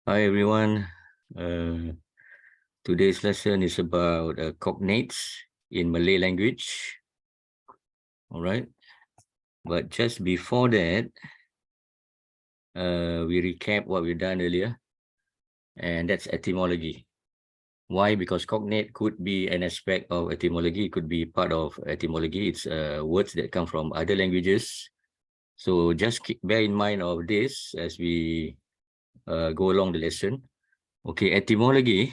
Hi everyone. Today's lesson is about cognates in Malay language. All right. But just before that, we recap what we've done earlier, and that's etymology. Why? Because cognate could be an aspect of etymology. It could be part of etymology. It's words that come from other languages. So just bear in mind of this as we go along the lesson. Okay, etymology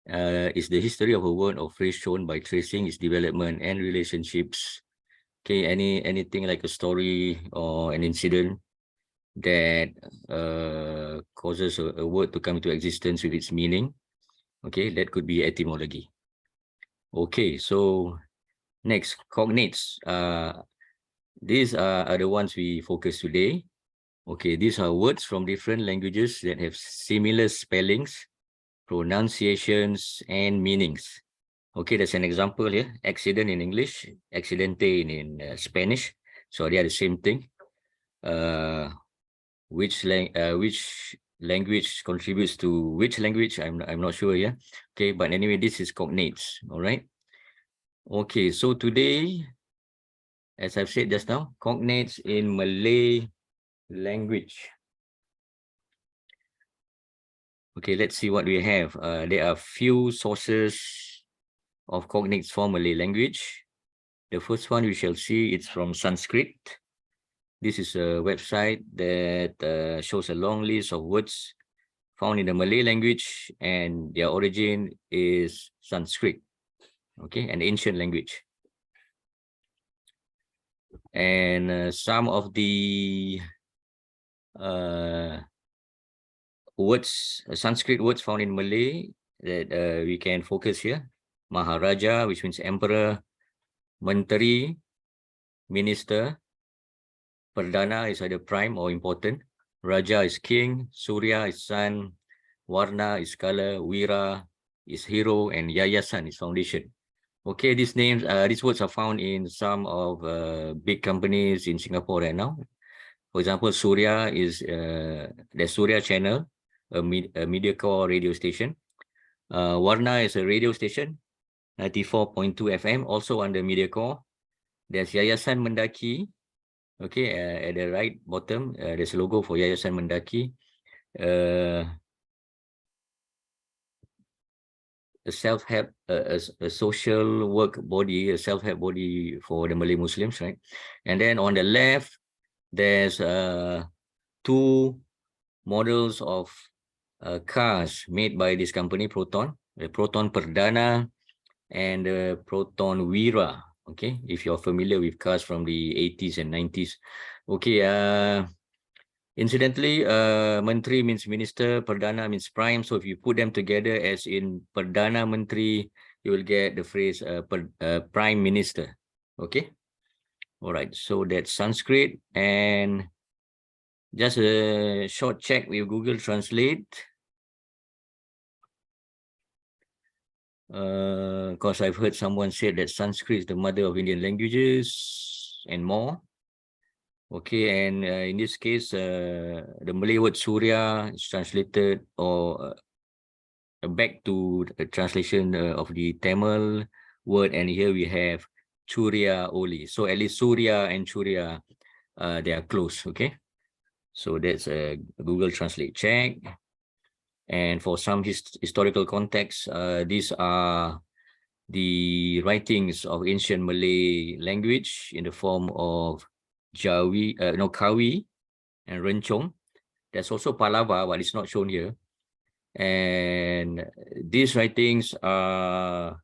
is the history of a word or phrase shown by tracing its development and relationships. Okay, anything like a story or an incident that causes a word to come into existence with its meaning. Okay, that could be etymology. Okay, so next, cognates. These are the ones we focus today. Okay, these are words from different languages that have similar spellings, pronunciations, and meanings. Okay, there's an example here. Accident in English, accidente in Spanish. So they are the same thing. Which language contributes to which language? I'm not sure here. Okay, but anyway, this is cognates. All right. Okay, so today, as I've said just now, cognates in Malay language. Okay, let's see what we have. There are few sources of cognates for Malay language. The first one we shall see, it's from Sanskrit. This is a website that shows a long list of words found in the Malay language, and their origin is Sanskrit, okay, an ancient language. And some of the Sanskrit words found in Malay that we can focus here. Maharaja, which means emperor. Menteri, minister. Perdana is either prime or important. Raja is king. Surya is sun. Warna is color. Wira is hero. And Yayasan is foundation. Okay, these names, these words are found in some of big companies in Singapore right now. For example, Surya is the Surya channel, a media core radio station. Warna is a radio station, 94.2 FM, also under media core. There's Yayasan Mendaki. Okay, at the right bottom, there's a logo for Yayasan Mendaki. A self-help, a social work body, a self-help body for the Malay Muslims, right? And then on the left, there's two models of cars made by this company, Proton, the Proton Perdana and the Proton Wira. Okay, if you're familiar with cars from the 80s and 90s. Okay, incidentally, Menteri means minister, Perdana means prime. So if you put them together as in Perdana Menteri, you will get the phrase prime minister. Okay. All right. So that's Sanskrit. And just a short check with Google Translate. Because I've heard someone say that Sanskrit is the mother of Indian languages and more. Okay, and in this case, the Malay word Surya is translated or back to the translation of the Tamil word, and here we have Churiya Oli. So at least Surya and Churiya, they are close. Okay, so that's a Google Translate check. And for some historical context, these are the writings of ancient Malay language in the form of Kawi and Rencong. There's also Palava, but it's not shown here. And these writings are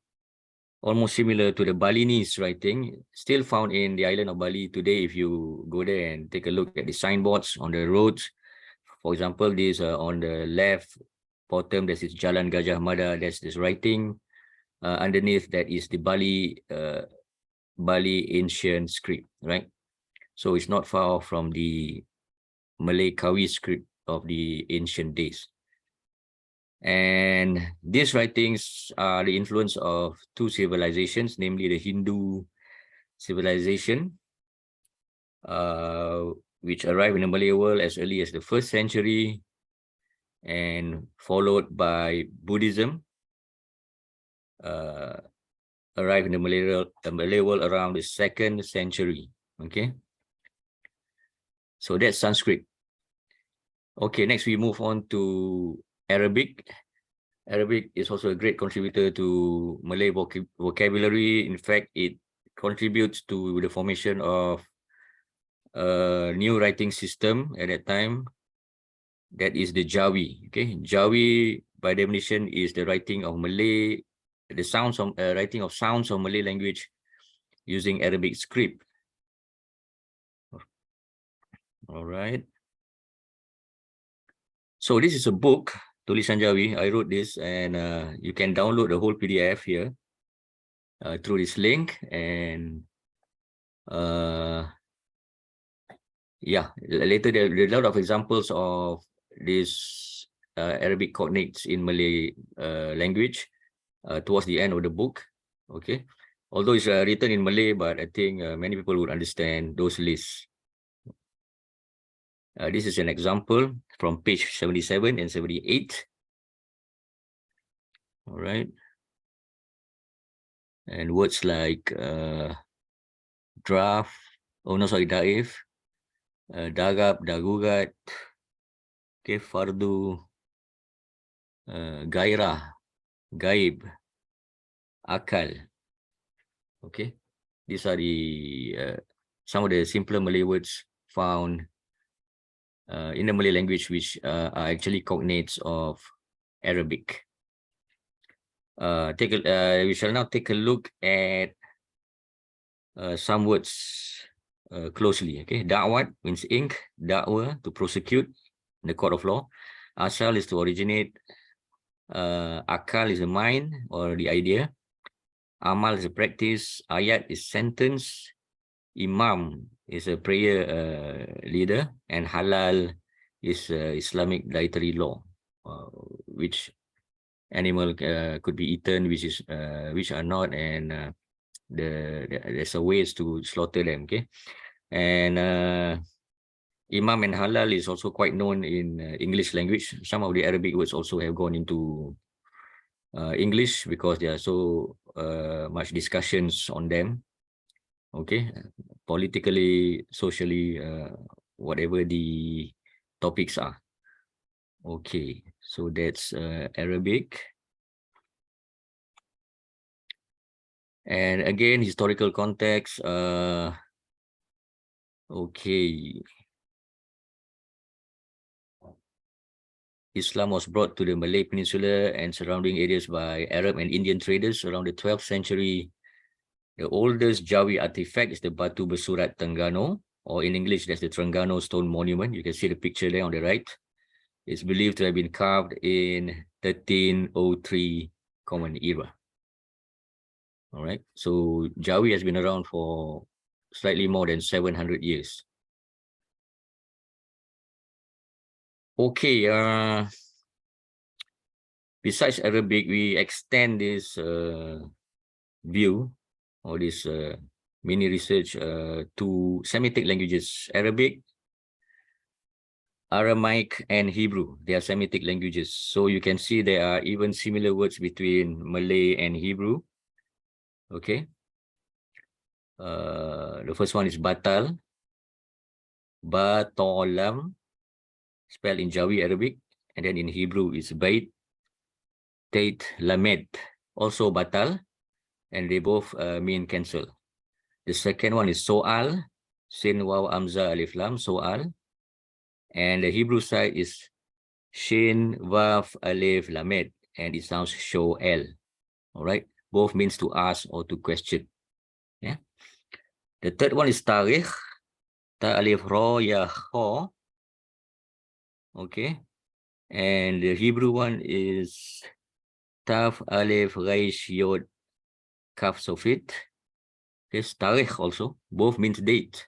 almost similar to the Balinese writing, still found in the island of Bali today. If you go there and take a look at the signboards on the roads, for example, this on the left bottom, this is Jalan Gajah Mada, there's this writing. Underneath that is the Bali ancient script, right? So it's not far off from the Malay Kawi script of the ancient days. And these writings are the influence of two civilizations, namely the Hindu civilization, which arrived in the Malay world as early as the 1st century, and followed by Buddhism, arrived in the Malay world around the 2nd century. Okay, so that's Sanskrit. Okay, next we move on to Arabic. Arabic is also a great contributor to Malay vocabulary. In fact, it contributes to the formation of a new writing system at that time. That is the Jawi. Okay, Jawi by definition is the writing of Malay, the sounds of writing of sounds of Malay language using Arabic script. All right. So this is a book, Tulisan Jawi. I wrote this, and you can download the whole PDF here through this link. And yeah, later there are a lot of examples of this Arabic cognates in Malay language towards the end of the book. Okay, although it's written in Malay, but I think many people would understand those lists. This is an example from page 77 and 78. All right. And words like draft, daif, dagap, dagugat, okay, fardu, gairah, gaib, akal. Okay, these are the some of the simpler Malay words found in the Malay language, which are actually cognates of Arabic. We shall now take a look at some words closely. Okay, da'wat means ink, da'wa to prosecute in the court of law, asal is to originate, akal is the mind or the idea, amal is a practice, ayat is sentence, imam is a prayer leader, and halal is Islamic dietary law, which animal could be eaten, which are not, and there's a ways to slaughter them. Okay, and imam and halal is also quite known in English language. Some of the Arabic words also have gone into English because there are so much discussions on them. Okay, politically, socially, whatever the topics are. Okay, so that's Arabic. And again, historical context. Okay. Islam was brought to the Malay Peninsula and surrounding areas by Arab and Indian traders around the 12th century. The oldest Jawi artifact is the Batu Bersurat Terengganu, or in English, that's the Terengganu Stone Monument. You can see the picture there on the right. It's believed to have been carved in 1303 Common Era. All right, so Jawi has been around for slightly more than 700 years. Okay, besides Arabic, we extend this view or this mini research to Semitic languages. Arabic, Aramaic, and Hebrew. They are Semitic languages. So you can see there are even similar words between Malay and Hebrew. Okay. The first one is batal, batolam, spelled in Jawi Arabic, and then in Hebrew it's bait, tait, lamed, also batal, and they both mean cancel. The second one is soal, sin waw amza alif lam, soal, and the Hebrew side is shin waf alif lamed, and it sounds shoel. All right, both means to ask or to question. Yeah. The third one is tarikh, ta alif ro ya kho. Okay, and the Hebrew one is taf alif reish yod kaf sofit. Yes, tarikh also, both means date.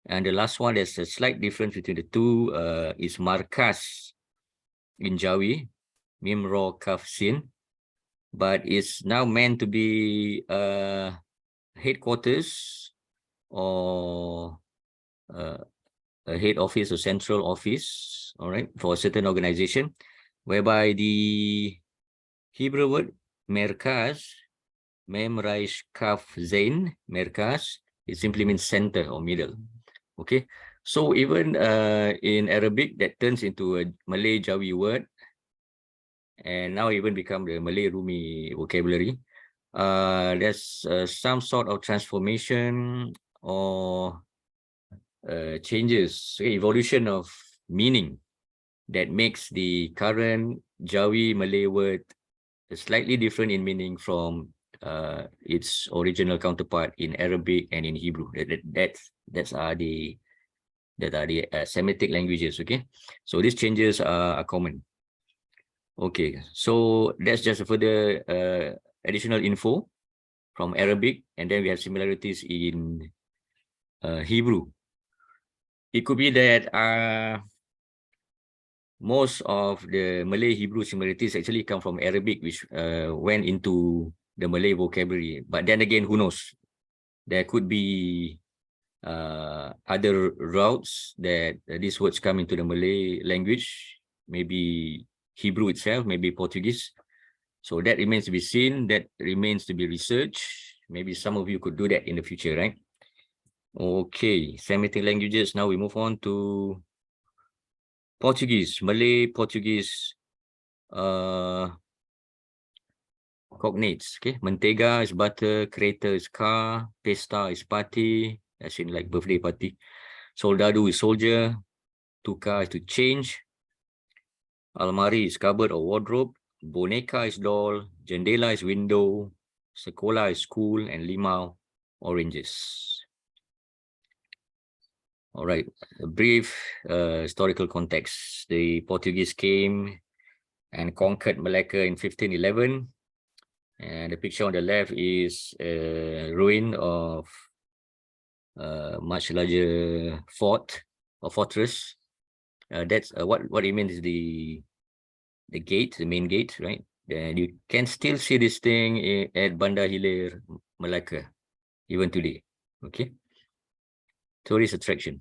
And the last one, there's a slight difference between the two, is markas in Jawi, mim ro kaf sin, but it's now meant to be headquarters or a head office or central office, all right, for a certain organization, whereby the Hebrew word merkaz, mem raish kaf zain, merkaz, it simply means center or middle. Okay, so even in Arabic, that turns into a Malay Jawi word, and now even become the Malay Rumi vocabulary. There's some sort of transformation or changes, evolution of meaning that makes the current Jawi Malay word slightly different in meaning from its original counterpart in Arabic and in Hebrew. That's the Semitic languages. Okay, so these changes are common. Okay, so that's just a further additional info from Arabic, and then we have similarities in Hebrew. It could be that most of the Malay Hebrew similarities actually come from Arabic, which went into the Malay vocabulary. But then again, who knows? There could be other routes that these words come into the Malay language, maybe Hebrew itself, maybe Portuguese. So that remains to be seen. That remains to be researched. Maybe some of you could do that in the future, right? Okay, Semitic languages. Now we move on to Portuguese, Malay, Portuguese, cognates. Okay, mentega is butter, crater is car, pesta is party, as in like birthday party. Soldado is soldier, tuka is to change. Almari is cupboard or wardrobe. Boneka is doll. Jendela is window. Sekolah is school. And limau, oranges. All right, a brief historical context. The Portuguese came and conquered Malacca in 1511. And the picture on the left is a ruin of a much larger fort or fortress. That's what it means is the gate, the main gate, right? Then you can still see this thing at Banda Hilir, Malacca, even today. Okay, tourist attraction.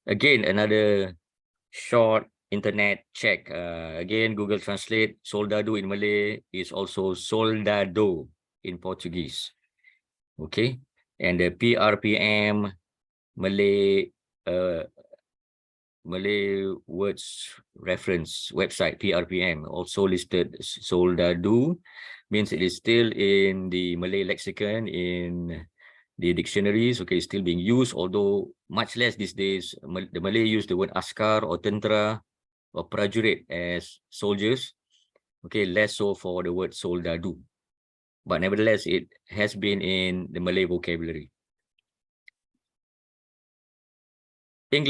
Again, another short internet check. Again, Google Translate. Soldado in Malay is also soldado in Portuguese. Okay, and the PRPM Malay Malay words reference website PRPM also listed soldado, means it is still in the Malay lexicon, in the dictionaries. Okay, still being used, although much less these days. The Malay use the word askar or tentera or prajurit as soldiers. Okay, less so for the word soldado, but nevertheless it has been in the Malay vocabulary. English.